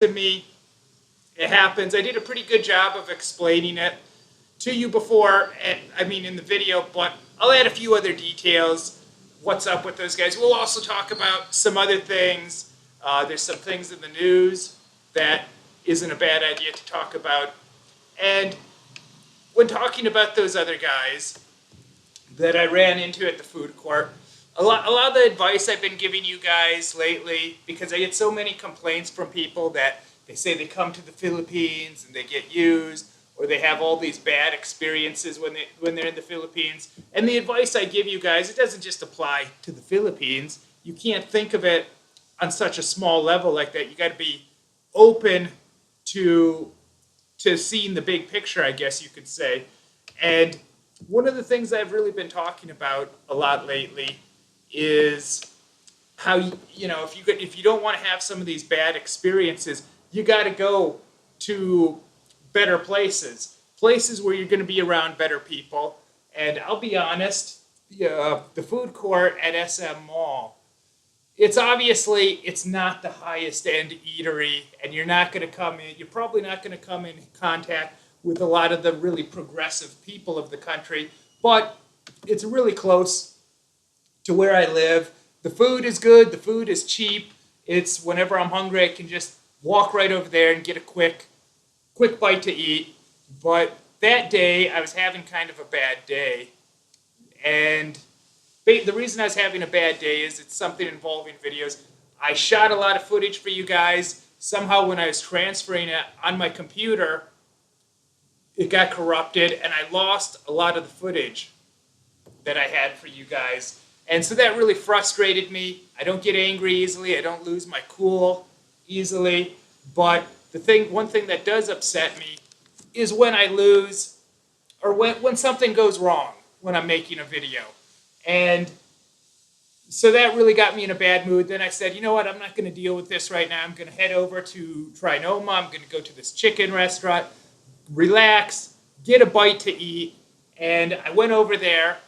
to me. It happens. I did a pretty good job of explaining it to you before, I mean in the video, but I'll add a few other details. What's up with those guys? We'll also talk about some other things. There's some things in the news that isn't a bad idea to talk about. And when talking about those other guys that I ran into at the food court, a lot of the advice I've been giving you guys lately, because I get so many complaints from people that they say they come to the Philippines and they get used, or they have all these bad experiences when they're in the Philippines. And the advice I give you guys, it doesn't just apply to the Philippines. You can't think of it on such a small level like that. You got to be open to seeing the big picture, I guess you could say. And one of the things I've really been talking about a lot lately is how if you don't want to have some of these bad experiences, you got to go to better places where you're going to be around better people. And I'll be honest, the food court at SM Mall, it's not the highest end eatery, and you're probably not going to come in contact with a lot of the really progressive people of the country, but it's really close to where I live. The food is good, the food is cheap. It's whenever I'm hungry, I can just walk right over there and get a quick bite to eat. But that day, I was having kind of a bad day. And the reason I was having a bad day is it's something involving videos. I shot a lot of footage for you guys. Somehow when I was transferring it on my computer, it got corrupted and I lost a lot of the footage that I had for you guys. And so that really frustrated me. I don't get angry easily. I don't lose my cool easily. But one thing that does upset me is when I lose, or when something goes wrong when I'm making a video. And so that really got me in a bad mood. Then I said, you know what, I'm not going to deal with this right now. I'm going to head over to Trinoma. I'm going to go to this chicken restaurant, relax, get a bite to eat. And I went over there,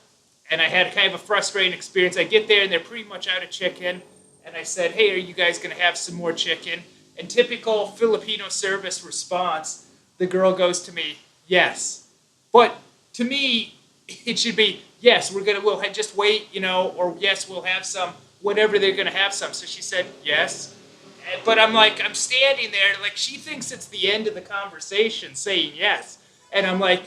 and I had kind of a frustrating experience. I get there, and they're pretty much out of chicken. And I said, hey, are you guys going to have some more chicken? And typical Filipino service response, the girl goes to me, yes. But to me, it should be, yes, we'll just wait, or yes, we'll have some, whenever they're going to have some. So she said, yes. But I'm standing there, like she thinks it's the end of the conversation saying yes. And I'm like,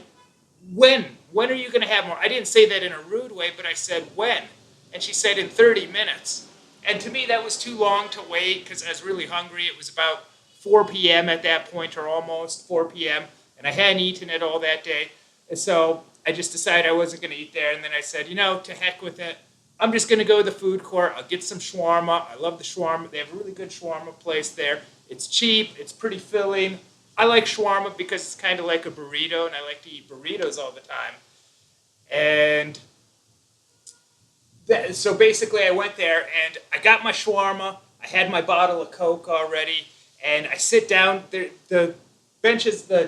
when are you going to have more? I didn't say that in a rude way, but I said, when? And she said, in 30 minutes. And to me, that was too long to wait because I was really hungry. It was about 4 p.m. at that point, or almost 4 p.m., and I hadn't eaten it all that day. And so I just decided I wasn't going to eat there. And then I said, to heck with it. I'm just going to go to the food court. I'll get some shawarma. I love the shawarma. They have a really good shawarma place there. It's cheap. It's pretty filling. I like shawarma because it's kind of like a burrito, and I like to eat burritos all the time. And so basically I went there, and I got my shawarma. I had my bottle of Coke already, and I sit down. The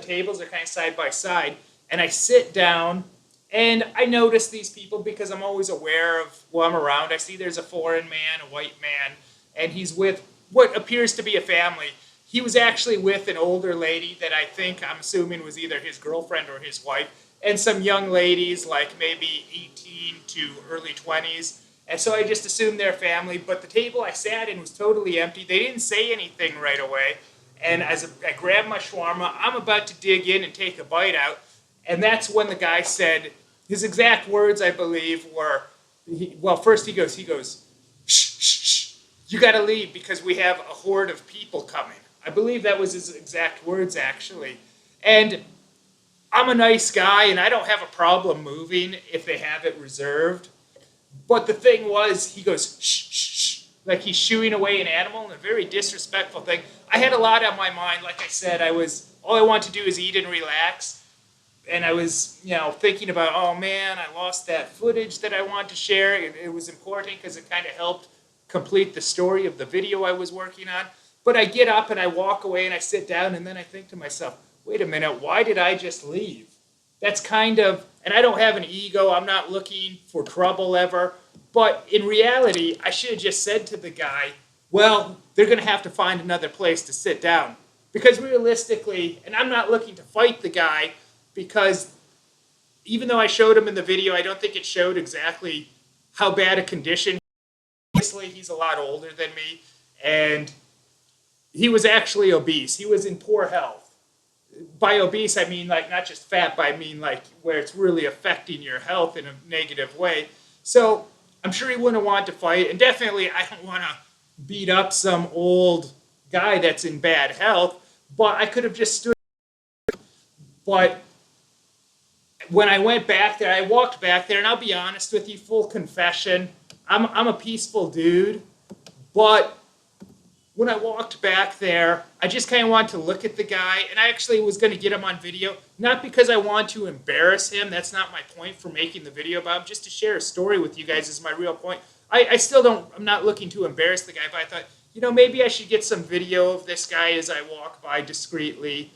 tables are kind of side by side, and I sit down, and I notice these people because I'm always aware of who I'm around. I see there's a foreign man, a white man, and he's with what appears to be a family. He was actually with an older lady that I'm assuming was either his girlfriend or his wife, and some young ladies, like maybe 18 to early 20s. And so I just assumed they're family, but the table I sat in was totally empty. They didn't say anything right away. And as I grabbed my shawarma, I'm about to dig in and take a bite out. And that's when the guy said, his exact words, I believe, were, first he goes, shh, shh, shh, you got to leave because we have a horde of people coming. I believe that was his exact words, actually. And I'm a nice guy, and I don't have a problem moving if they have it reserved. But the thing was, he goes, shh, shh, shh, like he's shooing away an animal, and a very disrespectful thing. I had a lot on my mind. Like I said, all I wanted to do is eat and relax. And I was, thinking about, oh man, I lost that footage that I wanted to share. It was important because it kind of helped complete the story of the video I was working on. But I get up and I walk away and I sit down, and then I think to myself, wait a minute, why did I just leave? That's and I don't have an ego, I'm not looking for trouble ever, but in reality, I should have just said to the guy, well, they're going to have to find another place to sit down. Because realistically, and I'm not looking to fight the guy, because even though I showed him in the video, I don't think it showed exactly how bad a condition. Obviously, he's a lot older than me, and he was actually obese. He was in poor health. By obese, I mean like not just fat, but I mean like where it's really affecting your health in a negative way. So I'm sure he wouldn't want to fight, and definitely I don't want to beat up some old guy that's in bad health. But I could have just stood. But when I went back there, I walked back there, and I'll be honest with you, full confession, I'm a peaceful dude, but when I walked back there, I just kind of wanted to look at the guy, and I actually was going to get him on video, not because I want to embarrass him. That's not my point for making the video about him. Just to share a story with you guys is my real point. I still don't, I'm not looking to embarrass the guy, but I thought, you know, maybe I should get some video of this guy as I walk by discreetly,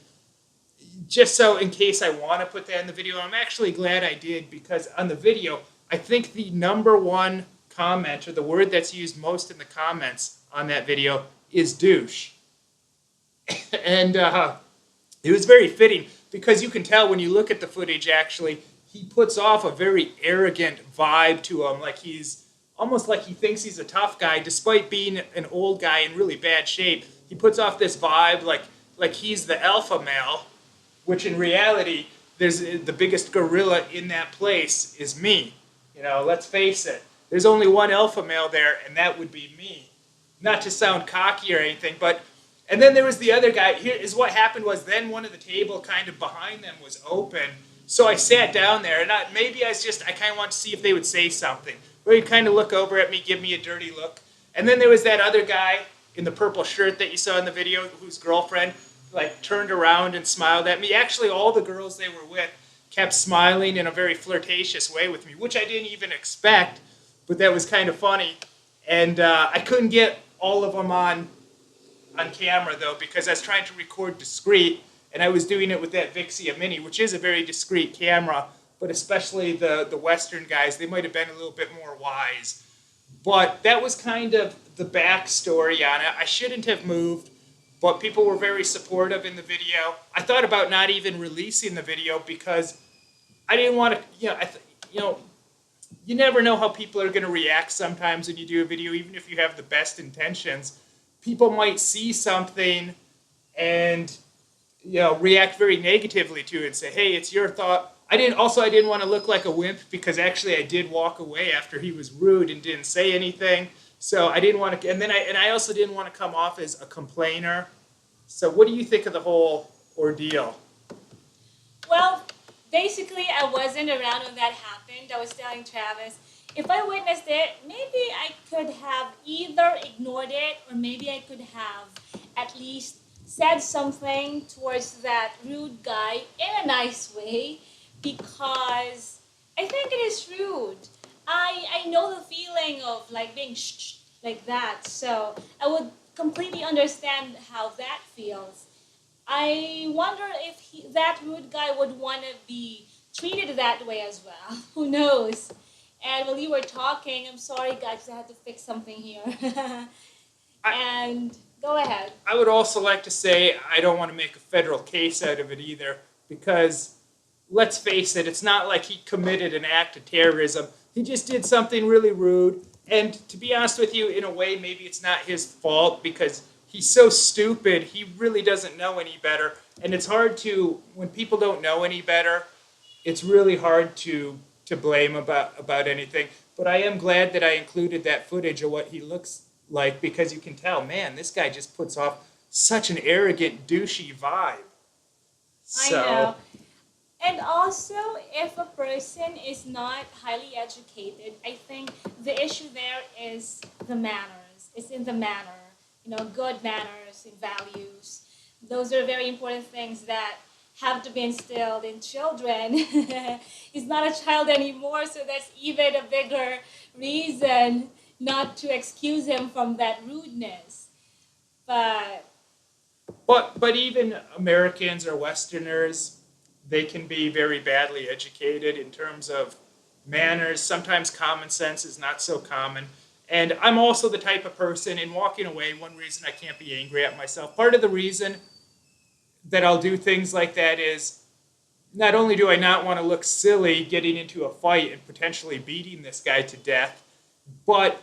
just so in case I want to put that in the video. I'm actually glad I did, because on the video, I think the number one comment, or the word that's used most in the comments on that video, is douche. And it was very fitting, because you can tell when you look at the footage, actually, he puts off a very arrogant vibe to him, like he's almost like he thinks he's a tough guy, despite being an old guy in really bad shape. He puts off this vibe like he's the alpha male, which in reality, there's the biggest gorilla in that place is me. You know, let's face it. There's only one alpha male there, and that would be me. Not to sound cocky or anything, but, and then there was the other guy. Here is what happened was, then one of the table kind of behind them was open. So I sat down there, and I kind of wanted to see if they would say something. But he'd kind of look over at me, give me a dirty look. And then there was that other guy in the purple shirt that you saw in the video, whose girlfriend like turned around and smiled at me. Actually, all the girls they were with kept smiling in a very flirtatious way with me, which I didn't even expect, but that was kind of funny. And I couldn't get all of them on camera, though, because I was trying to record discreet, and I was doing it with that Vixia Mini, which is a very discreet camera, but especially the Western guys, they might have been a little bit more wise. But that was kind of the backstory on it. I shouldn't have moved, but people were very supportive in the video. I thought about not even releasing the video because I didn't want to, you never know how people are going to react sometimes when you do a video, even if you have the best intentions. People might see something and, react very negatively to it and say, hey, it's your thought. I didn't want to look like a wimp, because actually I did walk away after he was rude and didn't say anything. So I didn't want to, and I also didn't want to come off as a complainer. So what do you think of the whole ordeal? Well, basically I wasn't around when that happened. I was telling Travis, if I witnessed it, maybe I could have either ignored it, or maybe I could have at least said something towards that rude guy in a nice way, because I think it is rude. I know the feeling of like being like that, so I would completely understand how that feels. I wonder if that rude guy would want to be treated that way as well. Who knows? And while you were talking, I'm sorry guys, I had to fix something here. And go ahead. I would also like to say I don't want to make a federal case out of it either, because let's face it, it's not like he committed an act of terrorism. He just did something really rude. And to be honest with you, in a way, maybe it's not his fault, because he's so stupid, he really doesn't know any better. And it's hard to, when people don't know any better, it's really hard to blame about anything. But I am glad that I included that footage of what he looks like, because you can tell, man, this guy just puts off such an arrogant, douchey vibe. So, I know. And also, if a person is not highly educated, I think the issue there is the manners. It's in the manner, good manners and values. Those are very important things that have to be instilled in children. He's not a child anymore, so that's even a bigger reason not to excuse him from that rudeness. But even Americans or Westerners, they can be very badly educated in terms of manners. Sometimes common sense is not so common. And I'm also the type of person, in walking away, one reason I can't be angry at myself, part of the reason that I'll do things like that is not only do I not want to look silly getting into a fight and potentially beating this guy to death, but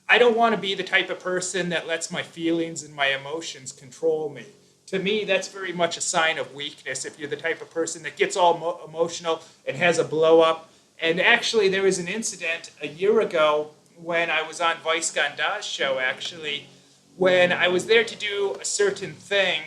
I don't want to be the type of person that lets my feelings and my emotions control me. To me, that's very much a sign of weakness if you're the type of person that gets all emotional and has a blow up. And actually, there was an incident a year ago when I was on Vice Gandha's show, actually, when I was there to do a certain thing,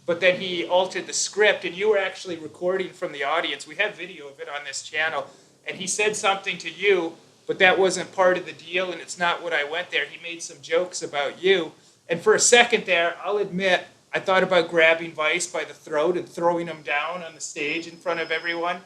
but then he altered the script, and you were actually recording from the audience. We have video of it on this channel, and he said something to you, but that wasn't part of the deal, and it's not what I went there. He made some jokes about you, and for a second there, I'll admit, I thought about grabbing Vice by the throat and throwing him down on the stage in front of everyone,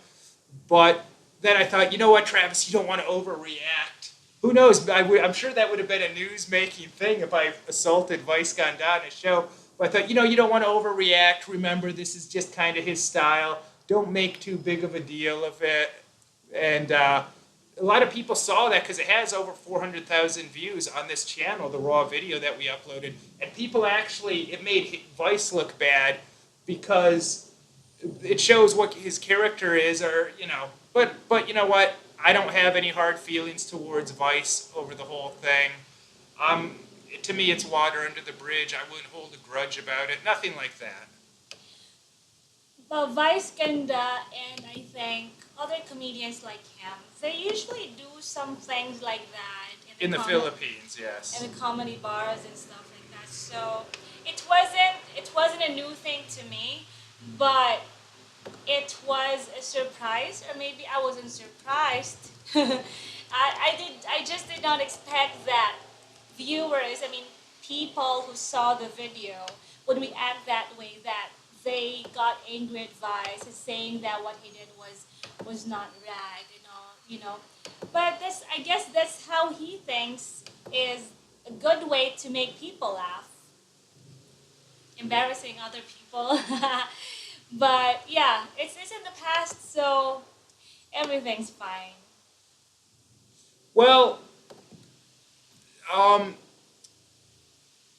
but then I thought, you know what, Travis, you don't want to overreact. Who knows? I'm sure that would have been a news-making thing if I assaulted Vice Gandha on a show. But I thought, you don't want to overreact. Remember, this is just kind of his style. Don't make too big of a deal of it. And a lot of people saw that because it has over 400,000 views on this channel, the raw video that we uploaded. And people actually, it made Vice look bad because it shows what his character is, But you know what? I don't have any hard feelings towards Vice over the whole thing. To me, it's water under the bridge. I wouldn't hold a grudge about it. Nothing like that. But Vice Ganda and I think other comedians like him, they usually do some things like that In the Philippines, yes. in the comedy bars and stuff like that. So it wasn't a new thing to me, but it was a surprise, or maybe I wasn't surprised. I just did not expect that viewers, people who saw the video would react that way, that they got angry at Vice, saying that what he did was not right, But I guess that's how he thinks is a good way to make people laugh, embarrassing other people. But yeah, it's in the past, so everything's fine. Well,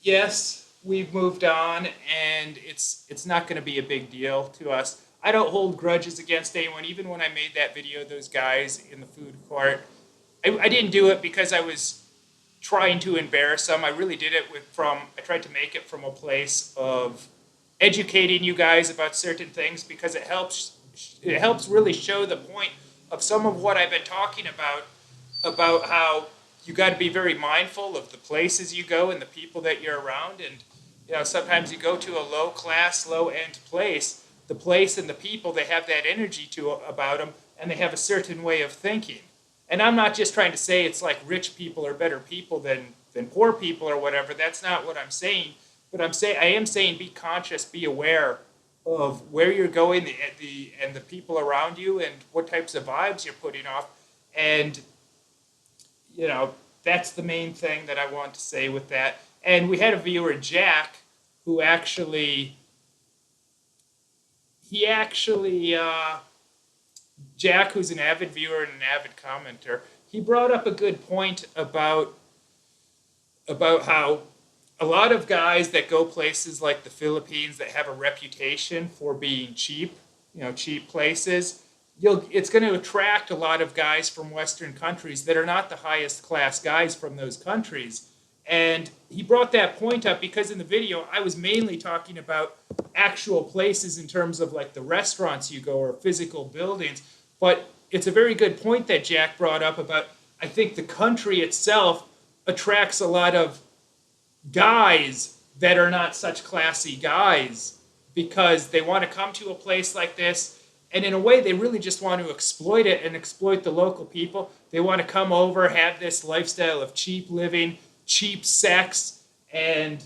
yes, we've moved on, and it's not going to be a big deal to us. I don't hold grudges against anyone. Even when I made that video of those guys in the food court, I didn't do it because I was trying to embarrass them. I really did it I tried to make it from a place of educating you guys about certain things because it helps really show the point of some of what I've been talking about how you got to be very mindful of the places you go and the people that you're around. And sometimes you go to a low class, low end place, the place and the people, they have that energy about them, and they have a certain way of thinking. And I'm not just trying to say it's like rich people are better people than poor people or whatever. That's not what I'm saying. But I am saying be conscious, be aware of where you're going and the people around you and what types of vibes you're putting off. And, that's the main thing that I want to say with that. And we had a viewer, Jack, who Jack, who's an avid viewer and an avid commenter, he brought up a good point about how a lot of guys that go places like the Philippines that have a reputation for being cheap, cheap places, it's going to attract a lot of guys from Western countries that are not the highest class guys from those countries. And he brought that point up because in the video, I was mainly talking about actual places in terms of like the restaurants you go or physical buildings. But it's a very good point that Jack brought up about, I think the country itself attracts a lot of guys that are not such classy guys because they want to come to a place like this, and in a way they really just want to exploit it and exploit the local people. They want to come over, have this lifestyle of cheap living, cheap sex, and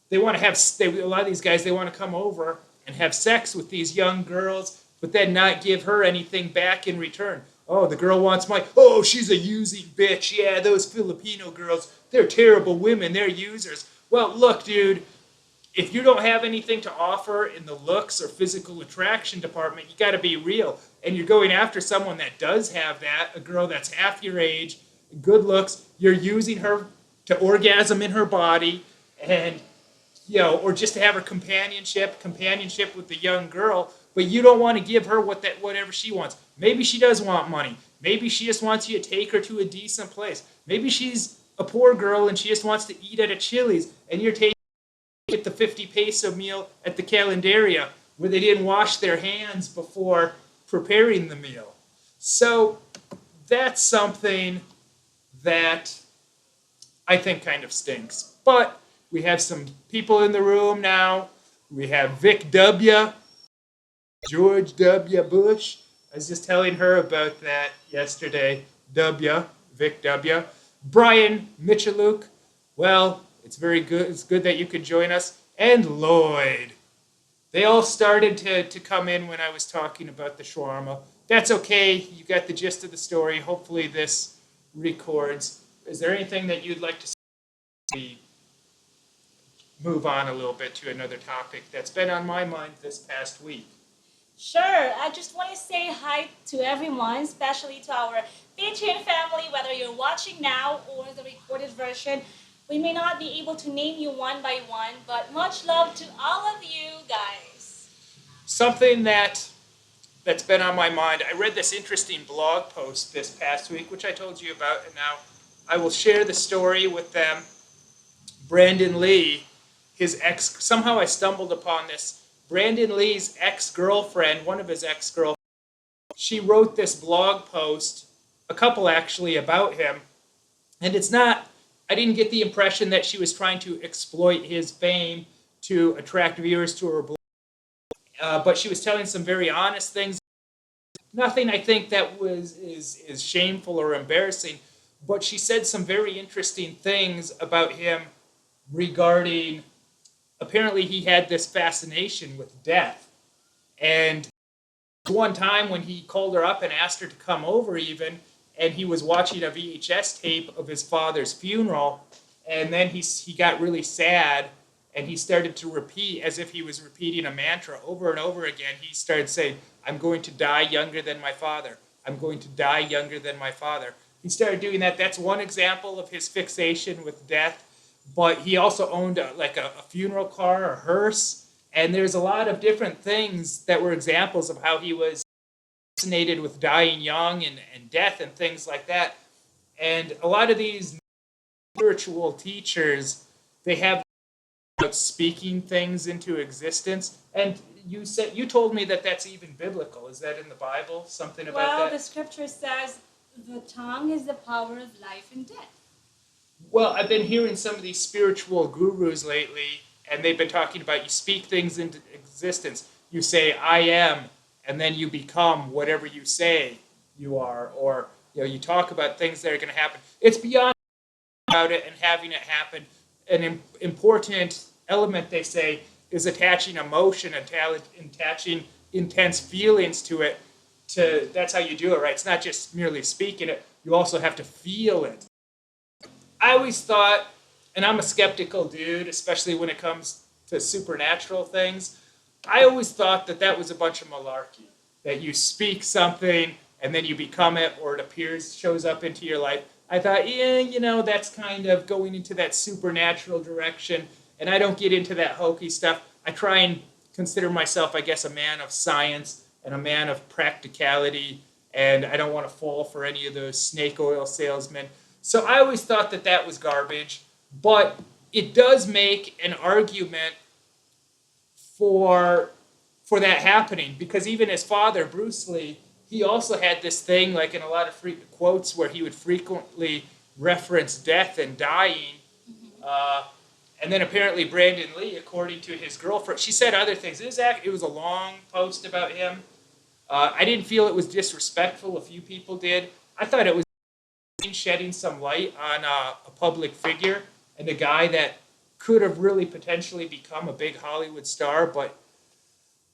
they want to have a lot of these guys, they want to come over and have sex with these young girls, but then not give her anything back in return. Oh, the girl wants she's a using bitch. Yeah, those Filipino girls, they're terrible women. They're users. Well, look, dude, if you don't have anything to offer in the looks or physical attraction department, you got to be real. And you're going after someone that does have that, a girl that's half your age, good looks. You're using her to orgasm in her body, and or just to have her companionship with the young girl, but you don't want to give her whatever she wants. Maybe she does want money. Maybe she just wants you to take her to a decent place. Maybe she's a poor girl and she just wants to eat at a Chili's, and you're taking get the 50 peso meal at the Calendaria where they didn't wash their hands before preparing the meal. So that's something that I think kind of stinks. But we have some people in the room now. We have Vic W., George W. Bush. I was just telling her about that yesterday. Vic W. Brian Michaluk. Well, it's very good. It's good that you could join us. And Lloyd. They all started to come in when I was talking about the shawarma. That's okay. You got the gist of the story. Hopefully this records. Is there anything that you'd like to say? We move on a little bit to another topic that's been on my mind this past week. Sure, I just want to say hi to everyone, especially to our Patreon family, whether you're watching now or the recorded version. We may not be able to name you one by one, but much love to all of you guys. Something that's been on my mind, I read this interesting blog post this past week, which I told you about, and now I will share the story with them. Brandon Lee, his ex, somehow I stumbled upon this. Brandon Lee's ex-girlfriend, one of his ex-girlfriends, she wrote this blog post, a couple actually, about him. And it's not, I didn't get the impression that she was trying to exploit his fame to attract viewers to her blog. But she was telling some very honest things. Nothing I think that is shameful or embarrassing, but she said some very interesting things about him regarding, apparently he had this fascination with death. And one time when he called her up and asked her to come over even, and he was watching a VHS tape of his father's funeral, and then he got really sad, and he started to repeat, as if he was repeating a mantra over and over again. He started saying, I'm going to die younger than my father. I'm going to die younger than my father. He started doing that. That's one example of his fixation with death. But he also owned a funeral car, a hearse, and there's a lot of different things that were examples of how he was fascinated with dying young and death and things like that. And a lot of these spiritual teachers, they have about speaking things into existence. And you told me that that's even biblical. Is that in the Bible? Something about that? Well, the scripture says the tongue is the power of life and death. Well, I've been hearing some of these spiritual gurus lately, and they've been talking about you speak things into existence. You say, I am, and then you become whatever you say you are. Or you talk about things that are going to happen. It's beyond about it and having it happen. An important element, they say, is attaching emotion and attaching intense feelings to it. That's how you do it, right? It's not just merely speaking it. You also have to feel it. I always thought, and I'm a skeptical dude, especially when it comes to supernatural things, I always thought that was a bunch of malarkey. That you speak something, and then you become it, or it shows up into your life. I thought, that's kind of going into that supernatural direction, and I don't get into that hokey stuff. I try and consider myself, I guess, a man of science and a man of practicality, and I don't want to fall for any of those snake oil salesmen. So I always thought that was garbage, but it does make an argument for that happening, because even his father, Bruce Lee, he also had this thing, like in a lot of quotes, where he would frequently reference death and dying. And then apparently Brandon Lee, according to his girlfriend, she said other things. It was a long post about him. I didn't feel it was disrespectful. A few people did. I thought it was shedding some light on a public figure and a guy that could have really potentially become a big Hollywood star, but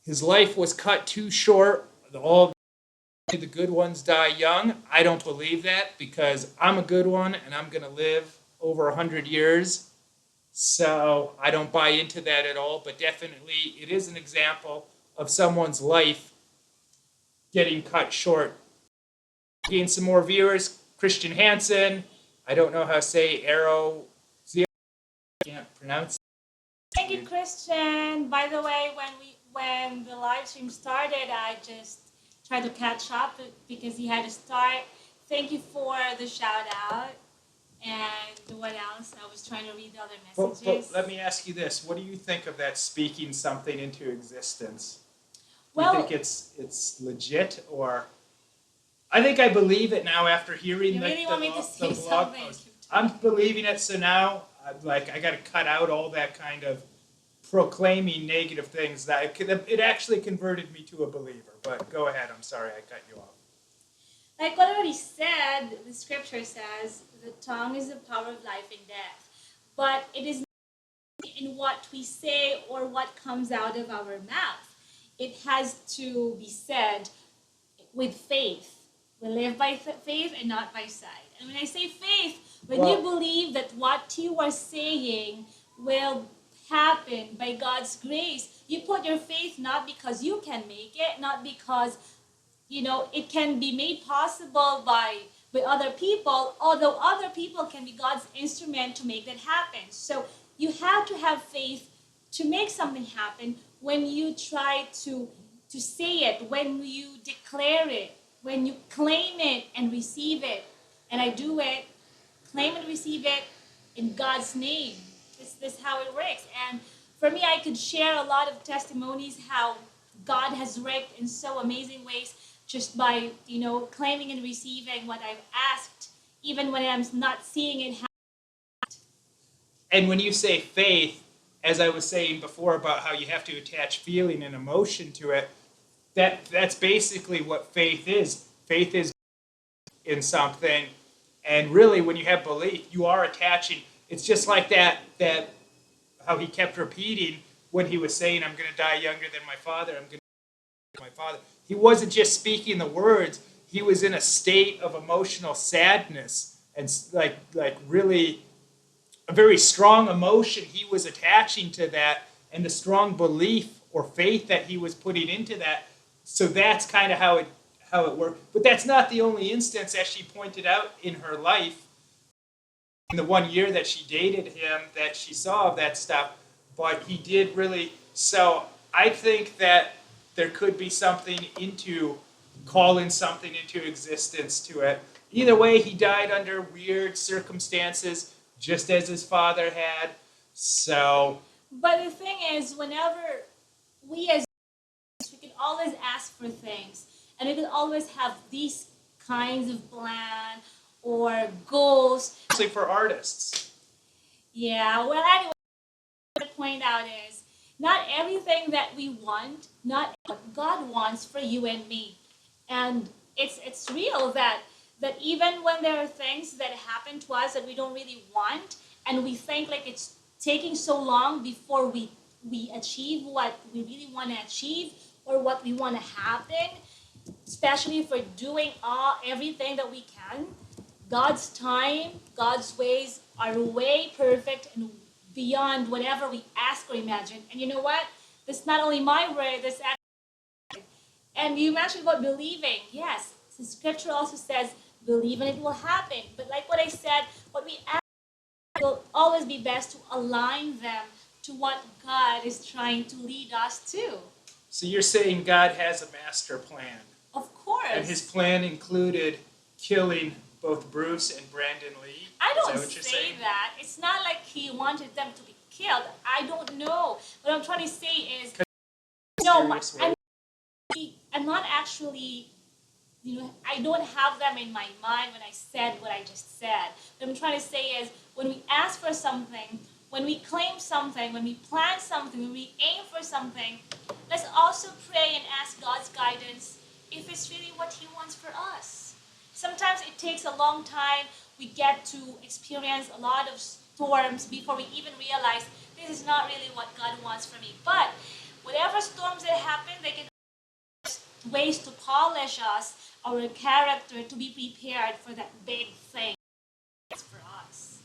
his life was cut too short. All the good ones die young. I don't believe that, because I'm a good one and I'm going to live over 100 years. So I don't buy into that at all, but definitely it is an example of someone's life getting cut short. Gain some more viewers. Christian Hansen, I don't know how to say I can't pronounce Thank you, Christian. By the way, when the live stream started, I just tried to catch up because he had to start. Thank you for the shout out. And what else? I was trying to read the other messages. But let me ask you this: what do you think of that speaking something into existence? Do you Well, think it's legit, or I think I believe it now after hearing you really want me to say the blog something? post. I'm believing it, so now I got to cut out all that kind of proclaiming negative things. That it actually converted me to a believer. But go ahead. I'm sorry I cut you off. Like what I already said, the scripture says the tongue is the power of life and death. But it is not in what we say or what comes out of our mouth. It has to be said with faith. We live by faith and not by sight. And when I say faith, when you believe that what you are saying will happen by God's grace, you put your faith not because you can make it, not because it can be made possible by other people, although other people can be God's instrument to make that happen. So you have to have faith to make something happen when you try to say it, when you declare it, when you claim it and receive it. And I do it, claim and receive it in God's name. This is how it works. And for me, I could share a lot of testimonies how God has worked in so amazing ways just by, claiming and receiving what I've asked, even when I'm not seeing it happen. And when you say faith, as I was saying before about how you have to attach feeling and emotion to it, that's basically what faith is. Faith is in something, and really when you have belief, you are attaching. It's just like that how he kept repeating when he was saying, I'm going to die younger than my father, I'm going to die my father. He wasn't just speaking the words, he was in a state of emotional sadness and like really a very strong emotion he was attaching to that, and the strong belief or faith that he was putting into that. So that's kind of how it worked. But that's not the only instance, as she pointed out in her life, in the 1 year that she dated him, that she saw of that stuff. But he did really. So I think that there could be something into calling something into existence to it. Either way, he died under weird circumstances, just as his father had. So. But the thing is, whenever we can always ask for things, and we can always have these kinds of plan or goals. Especially for artists. Yeah, well, anyway, what I point out is not everything that we want, not what God wants for you and me. And it's real that even when there are things that happen to us that we don't really want, and we think like it's taking so long before we achieve what we really want to achieve or what we want to happen, especially if we're doing everything that we can. God's time, God's ways are way perfect and beyond whatever we ask or imagine. And you know what? This is not only my word, this actually. And you mentioned about believing. Yes, the scripture also says, believe and it will happen. But like what I said, what we ask will always be best to align them to what God is trying to lead us to. So you're saying God has a master plan. Of course. And his plan included killing both Bruce and Brandon Lee. I don't say saying? That. It's not like he wanted them to be killed. I don't know. What I'm trying to say is, no, I'm not actually, I don't have them in my mind when I said what I just said. What I'm trying to say is, when we ask for something, when we claim something, when we plan something, when we aim for something, let's also pray and ask God's guidance if it's really what he wants for us. Sometimes it takes a long time. We get to experience a lot of storms before we even realize this is not really what God wants for me. But whatever storms that happen, they can ways to polish us, our character, to be prepared for that big thing for us.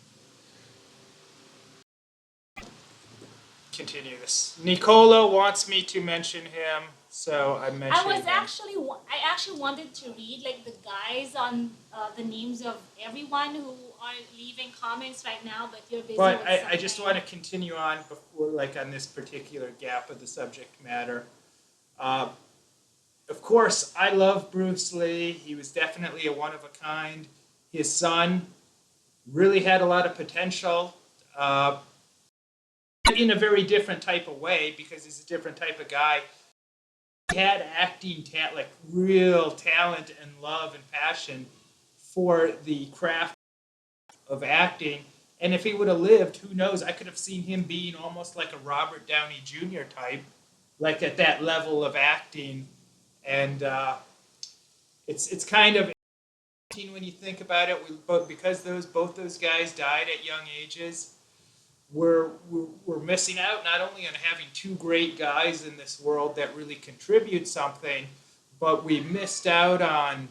Continue this. Nicola wants me to mention him So I I mentioned was them. actually I actually wanted to read like the guys on the names of everyone who are leaving comments right now, but you're busy But with I just something. want to continue on before, like on this particular gap of the subject matter. Uh, of course, I love Bruce Lee. He was definitely a one of a kind. His son really had a lot of potential. Uh, in a very different type of way because he's a different type of guy. He had acting talent, like real talent and love and passion for the craft of acting. And if he would have lived, who knows? I could have seen him being almost like a Robert Downey Jr. type, like at that level of acting. And it's kind of interesting when you think about it. But because both those guys died at young ages, we're missing out not only on having two great guys in this world that really contribute something, but we missed out on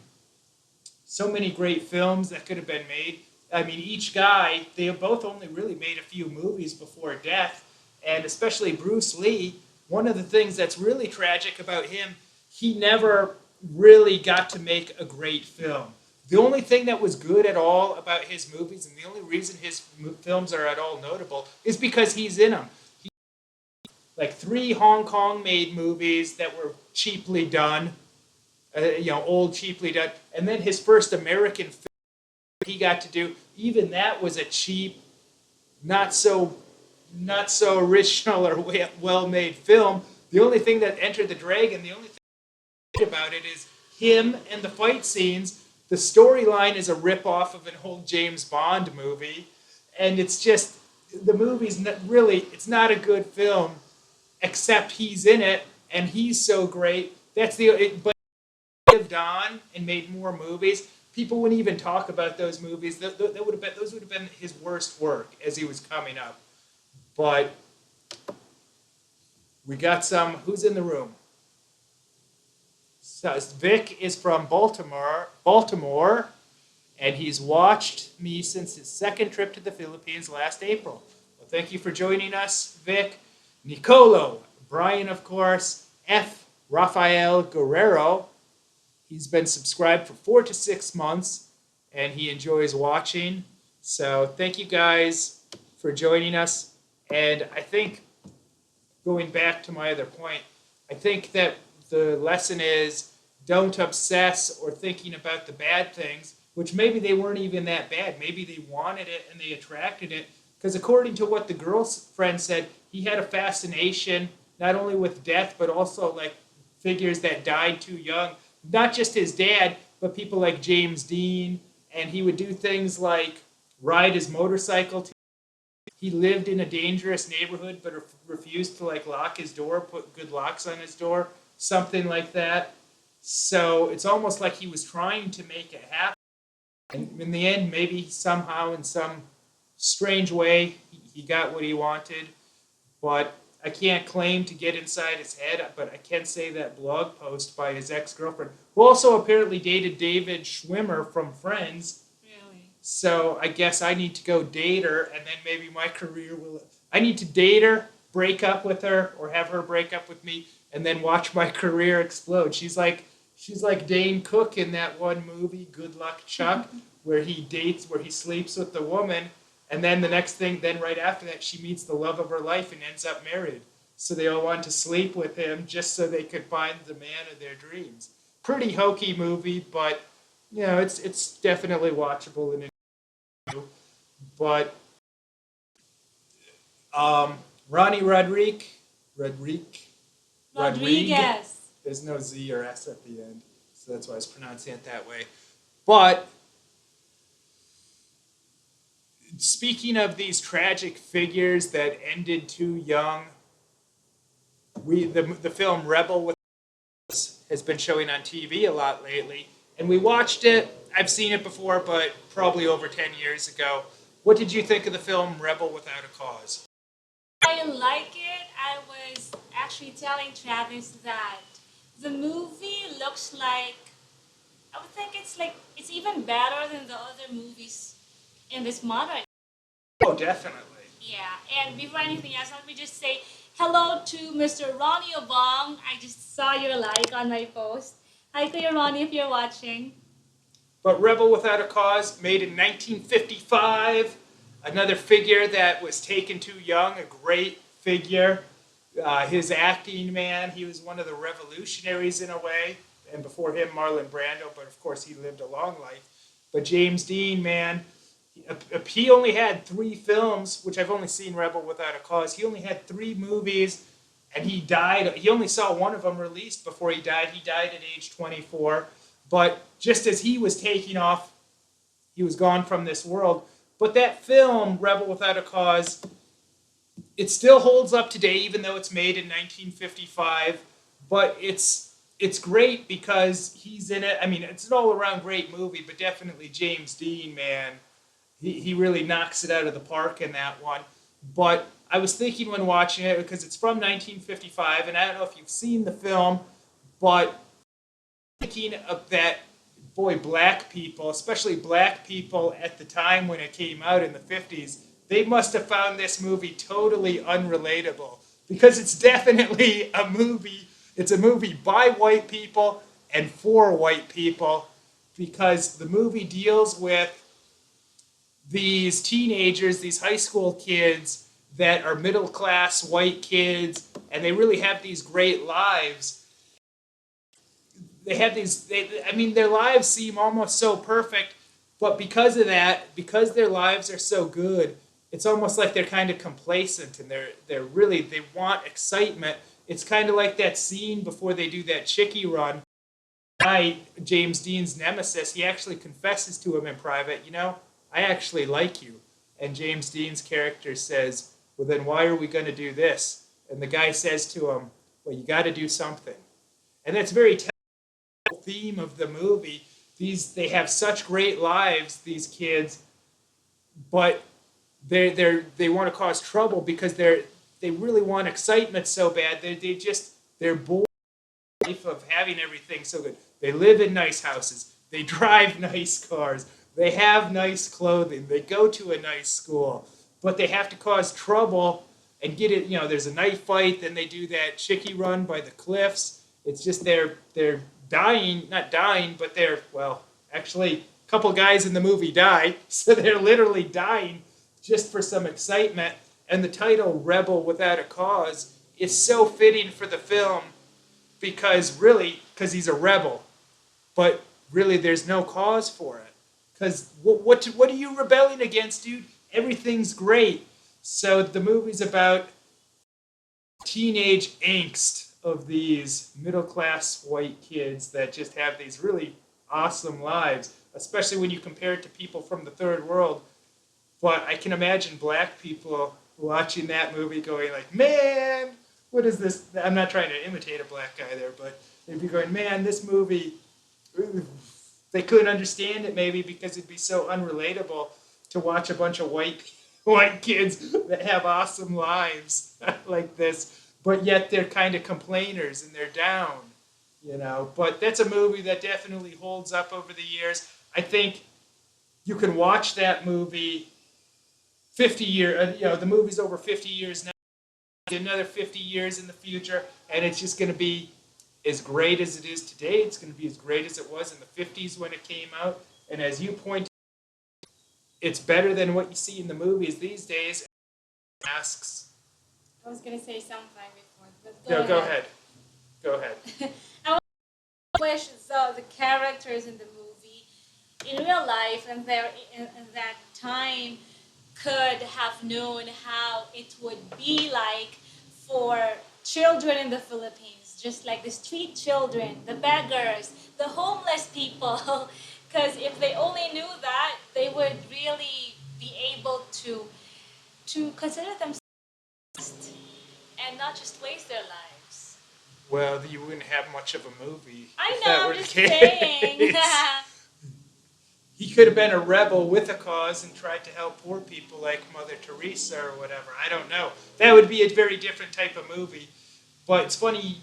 so many great films that could have been made. I mean, each guy, they both only really made a few movies before death, and especially Bruce Lee. One of the things that's really tragic about him, he never really got to make a great film. The only thing that was good at all about his movies, and the only reason his films are at all notable, is because he's in them. Like 3 Hong Kong made movies that were cheaply done, old cheaply done, and then his first American film he got to do, even that was a cheap, not so not so original or well made film. The only thing that entered the dragon, the only thing about it is him and the fight scenes. The storyline is a rip off of an old James Bond movie, and it's just the movie's not really. It's not a good film, except he's in it and he's so great. That's but he lived on and made more movies. People wouldn't even talk about those movies. Those would have been his worst work as he was coming up. But we got some. Who's in the room? So Vic is from Baltimore, and he's watched me since his second trip to the Philippines last April. Well, thank you for joining us, Vic. Nicolo, Brian, of course, F. Rafael Guerrero. He's been subscribed for 4 to 6 months, and he enjoys watching. So thank you guys for joining us. And I think, going back to my other point, I think that the lesson is don't obsess or thinking about the bad things, which maybe they weren't even that bad. Maybe they wanted it and they attracted it. Because according to what the girlfriend said, he had a fascination not only with death, but also like figures that died too young. Not just his dad, but people like James Dean. And he would do things like ride his motorcycle. He lived in a dangerous neighborhood, but refused to like lock his door, put good locks on his door, something like that. So it's almost like he was trying to make it happen. And in the end, maybe somehow, in some strange way, he got what he wanted. But I can't claim to get inside his head, but I can say that blog post by his ex-girlfriend, who also apparently dated David Schwimmer from Friends. Really? So I guess I need to go date her, and then maybe my career will. I need to date her, break up with her, or have her break up with me, and then watch my career explode. She's like Dane Cook in that one movie, Good Luck Chuck, where he sleeps with the woman, and then the next thing, then right after that, she meets the love of her life and ends up married. So they all want to sleep with him just so they could find the man of their dreams. Pretty hokey movie, but it's definitely watchable and but Ronnie Rodriguez. There's no Z or S at the end, so that's why I was pronouncing it that way. But speaking of these tragic figures that ended too young, the film Rebel with has been showing on TV a lot lately, and we watched it. I've seen it before, but probably over 10 years ago. What did you think of the film Rebel Without a Cause? I like it. I was actually telling Travis that the movie looks like I would think it's even better than the other movies in this modern. Oh, definitely. Yeah, and before anything else, let me just say hello to Mr. Ronnie Obong. I just saw your like on my post. Hi to you, Ronnie, if you're watching. But Rebel Without a Cause, made in 1955, another figure that was taken too young, a great figure. His acting, man, he was one of the revolutionaries in a way. And before him, Marlon Brando, but of course he lived a long life. But James Dean, man, he only had 3 films, which I've only seen Rebel Without a Cause. He only had 3 movies, and he died. He only saw one of them released before he died. He died at age 24. But just as he was taking off, he was gone from this world. But that film, Rebel Without a Cause, it still holds up today, even though it's made in 1955. But it's great because he's in it. I mean, it's an all-around great movie, but definitely James Dean, man, he really knocks it out of the park in that one. But I was thinking when watching it, because it's from 1955, and I don't know if you've seen the film, but thinking of that, boy, black people, especially black people at the time when it came out in the 50s, they must have found this movie totally unrelatable because it's definitely a movie. It's a movie by white people and for white people because the movie deals with these teenagers, these high school kids that are middle class white kids, and they really have these great lives. They have I mean, their lives seem almost so perfect, but because of that, because their lives are so good, it's almost like they're kind of complacent and they're really, they want excitement. It's kind of like that scene before they do that chickie run. James Dean's nemesis, he actually confesses to him in private, I actually like you. And James Dean's character says, well, then why are we going to do this? And the guy says to him, well, you got to do something. And that's very theme of the movie. They have such great lives, these kids, but they want to cause trouble because they really want excitement so bad. They're bored of having everything so good. They live in nice houses. They drive nice cars. They have nice clothing. They go to a nice school. But they have to cause trouble and get it. There's a knife fight. Then they do that chickie run by the cliffs. It's just they're dying, not dying, but actually, a couple guys in the movie die. So they're literally dying just for some excitement. And the title, Rebel Without a Cause, is so fitting for the film because he's a rebel. But really, there's no cause for it. Because what are you rebelling against, dude? Everything's great. So the movie's about teenage angst of these middle-class white kids that just have these really awesome lives, especially when you compare it to people from the third world. But I can imagine black people watching that movie going like, man, what is this? I'm not trying to imitate a black guy there, but they'd be going, man, this movie, they couldn't understand it maybe because it'd be so unrelatable to watch a bunch of white kids that have awesome lives like this, but yet they're kind of complainers and they're down, But that's a movie that definitely holds up over the years. I think you can watch that movie 50 years, the movie's over 50 years now, another 50 years in the future, and it's just going to be as great as it is today. It's going to be as great as it was in the 50s when it came out. And as you pointed out, it's better than what you see in the movies these days. Asks. I was going to say something before, but Go ahead. Go ahead. I wish the characters in the movie, in real life, and in that time, could have known how it would be like for children in the Philippines, just like the street children, the beggars, the homeless people. Because if they only knew that, they would really be able to consider themselves and not just waste their lives. Well, you wouldn't have much of a movie. I if know, that were I'm just the case. saying. He could have been a rebel with a cause and tried to help poor people like Mother Teresa or whatever. I don't know. That would be a very different type of movie. But it's funny,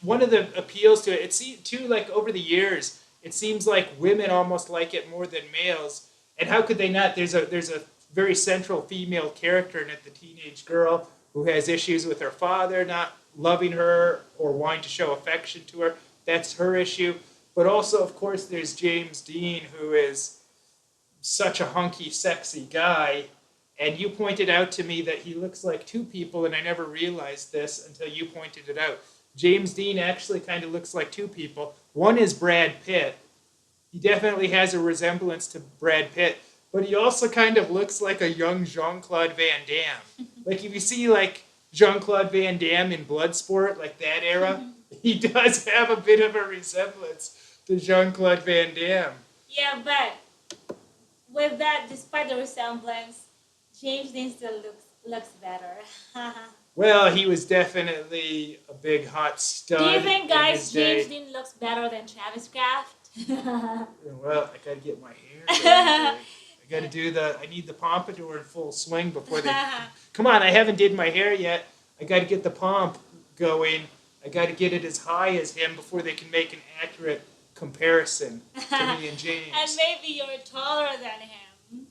one of the appeals to it too, like over the years, it seems like women almost like it more than males. And how could they not? There's a very central female character in it, the teenage girl who has issues with her father not loving her or wanting to show affection to her. That's her issue. But also, of course, there's James Dean, who is such a hunky, sexy guy. And you pointed out to me that he looks like two people, and I never realized this until you pointed it out. James Dean actually kind of looks like two people. One is Brad Pitt. He definitely has a resemblance to Brad Pitt, but he also kind of looks like a young Jean-Claude Van Damme. Like if you see like Jean-Claude Van Damme in Bloodsport, like that era, he does have a bit of a resemblance to Jean-Claude Van Damme. Yeah, but with that, despite the resemblance, James Dean still looks better. Well, he was definitely a big hot stud. Do you think, in guys, his day. James Dean looks better than Travis Kraft? Well, I gotta get my hair done. I gotta do I need the pompadour in full swing before they. Come on, I haven't did my hair yet. I gotta get the pomp going. I gotta get it as high as him before they can make an accurate comparison to me and James. And maybe you're taller than him.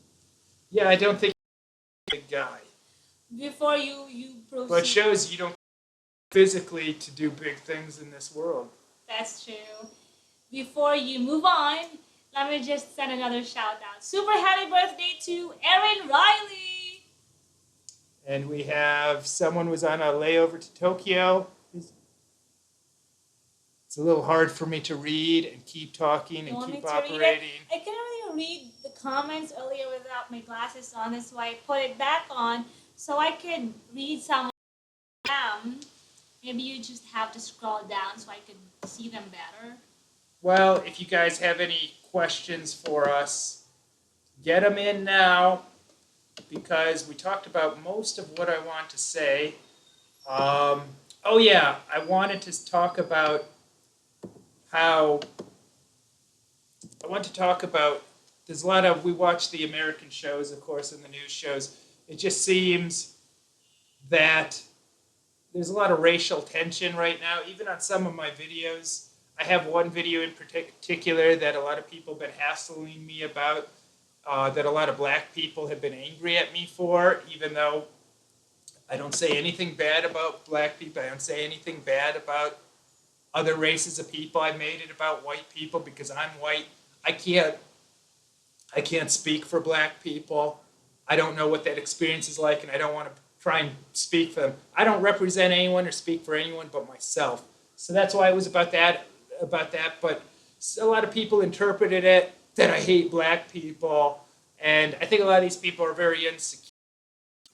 Yeah, I don't think he's a big guy. Before you proceed. But it shows you don't physically to do big things in this world. That's true. Before you move on, let me just send another shout out. Super happy birthday to Erin Riley. And we have someone was on a layover to Tokyo. It's a little hard for me to read and keep talking and keep operating. I couldn't really read the comments earlier without my glasses on. That's why I put it back on so I could read some of them. Maybe you just have to scroll down so I could see them better. Well, if you guys have any questions for us, get them in now, because we talked about most of what I want to say. Oh yeah, I wanted to talk about there's a lot of, we watch the American shows, of course, and the news shows. It just seems that there's a lot of racial tension right now, even on some of my videos. I have one video in particular that a lot of people have been hassling me about, that a lot of black people have been angry at me for, even though I don't say anything bad about black people. I don't say anything bad about other races of people. I made it about white people because I'm white. I can't speak for black people. I don't know what that experience is like, and I don't want to try and speak for them. I don't represent anyone or speak for anyone but myself. So that's why it was about that. But a lot of people interpreted it that I hate black people, and I think a lot of these people are very insecure.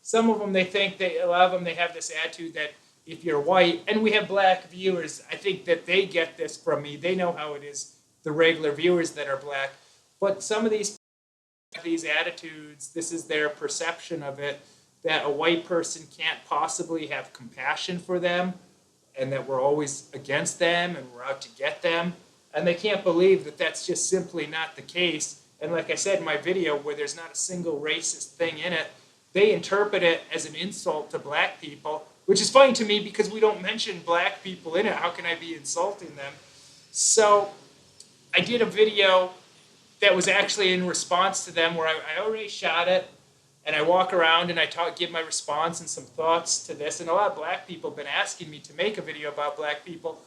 Some of them, a lot of them, they have this attitude that if you're white, and we have black viewers, I think that they get this from me. They know how it is, the regular viewers that are black. But some of these attitudes, this is their perception of it, that a white person can't possibly have compassion for them, and that we're always against them and we're out to get them. And they can't believe that that's just simply not the case. And like I said in my video, where there's not a single racist thing in it, they interpret it as an insult to black people, which is funny to me because we don't mention black people in it. How can I be insulting them? So I did a video that was actually in response to them, where I already shot it, and I walk around and I give my response and some thoughts to this. And a lot of black people have been asking me to make a video about black people,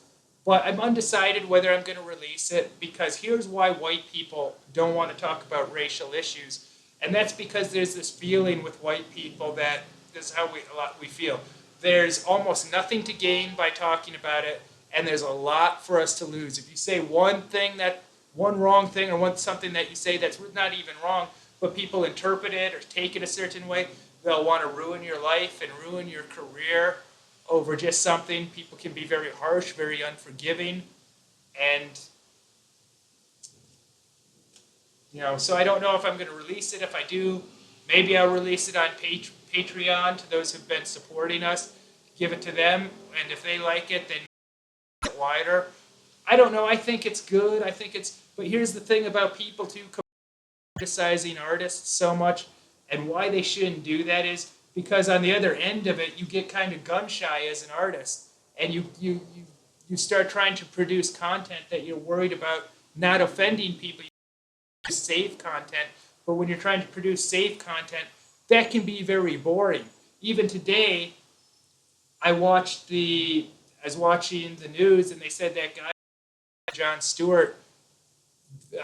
but I'm undecided whether I'm going to release it, because here's why white people don't want to talk about racial issues. And that's because there's this feeling with white people that this is how we feel. There's almost nothing to gain by talking about it, and there's a lot for us to lose. If you say one wrong thing, or something that you say that's not even wrong, but people interpret it or take it a certain way, they'll want to ruin your life and ruin your career over just something. People can be very harsh, very unforgiving, and so I don't know if I'm going to release it. If I do, maybe I'll release it on Patreon to those who've been supporting us, give it to them, and if they like it, then make it wider. I don't know. I think it's good. But here's the thing about people too, criticizing artists so much, and why they shouldn't do that is because on the other end of it, you get kind of gun shy as an artist, and you start trying to produce content that you're worried about not offending people. You produce safe content, but when you're trying to produce safe content, that can be very boring. Even today, I was watching the news, and they said that guy, Jon Stewart,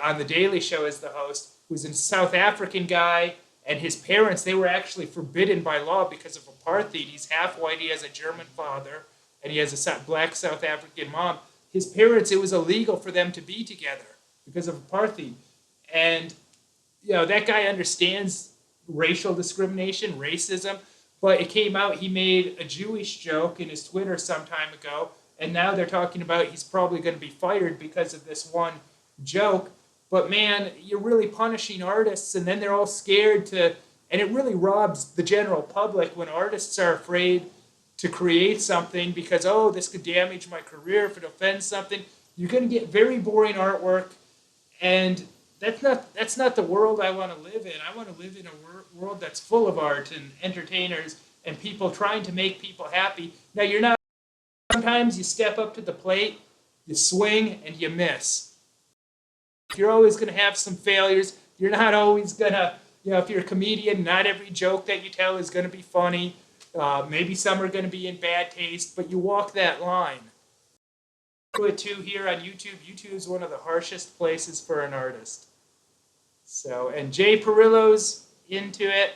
on the Daily Show as the host, was a South African guy, and his parents, they were actually forbidden by law because of apartheid. He's half white, he has a German father, and he has a black South African mom. His parents, it was illegal for them to be together because of apartheid. And, that guy understands racial discrimination, racism, but it came out he made a Jewish joke in his Twitter some time ago, and now they're talking about he's probably going to be fired because of this one joke. But man, you're really punishing artists, and then they're all scared to, and it really robs the general public when artists are afraid to create something because, oh, this could damage my career if it offends something. You're going to get very boring artwork, and that's not the world I want to live in. I want to live in a world that's full of art and entertainers and people trying to make people happy. Now, you're not, sometimes you step up to the plate, you swing, and you miss. You're always going to have some failures. You're not always going to, if you're a comedian, not every joke that you tell is going to be funny. Maybe some are going to be in bad taste, but you walk that line. Do it too here on YouTube. YouTube is one of the harshest places for an artist. So, and Jay Perillo's into it.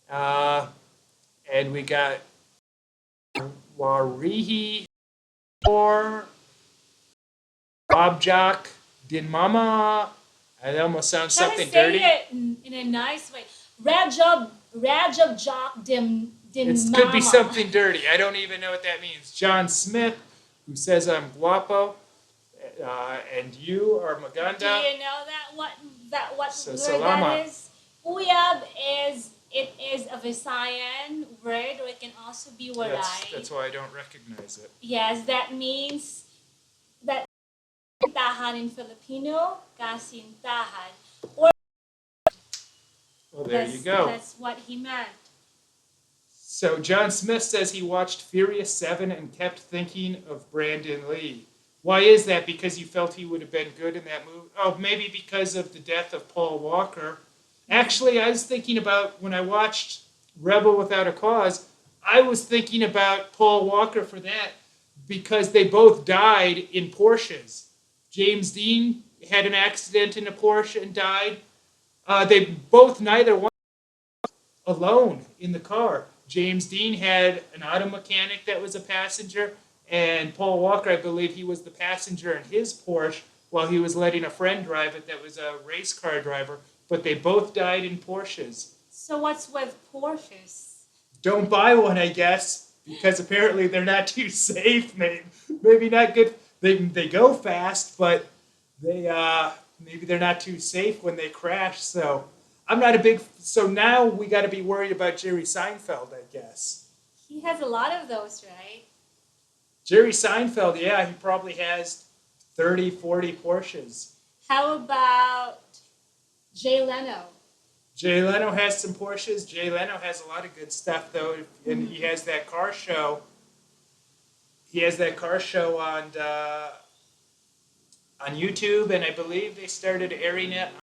And we got Warihi or Objak Din Mama. It almost sounds something dirty. Say it in a nice way. Rajab Jock Din It Mama. could be something dirty. I don't even know what that means. John Smith, who says I'm guapo, and you are Maganda. Do you know what So, word salama. that is? Uyab is a Visayan word, or it can also be Waray. That's why I don't recognize it. Yes, that means that tahan in Filipino, kasintahan. Or Well, there you go. That's what he meant. So John Smith says he watched Furious 7 and kept thinking of Brandon Lee. Why is that? Because you felt he would have been good in that movie? Oh, maybe because of the death of Paul Walker. Actually, I was thinking about, when I watched Rebel Without a Cause, I was thinking about Paul Walker for that because they both died in Porsches. James Dean had an accident in a Porsche and died. Neither one alone in the car. James Dean had an auto mechanic that was a passenger, and Paul Walker, I believe he was the passenger in his Porsche while he was letting a friend drive it that was a race car driver, but they both died in Porsches. So what's with Porsches? Don't buy one, I guess, because apparently they're not too safe. Maybe not good. They go fast, but maybe they're not too safe when they crash. So I'm not a big. So now we got to be worried about Jerry Seinfeld, I guess. He has a lot of those, right? Jerry Seinfeld, yeah, he probably has 30, 40 Porsches. How about Jay Leno? Jay Leno has some Porsches. Jay Leno has a lot of good stuff, though, and he has that car show. He has that car show on YouTube, and I believe they started airing it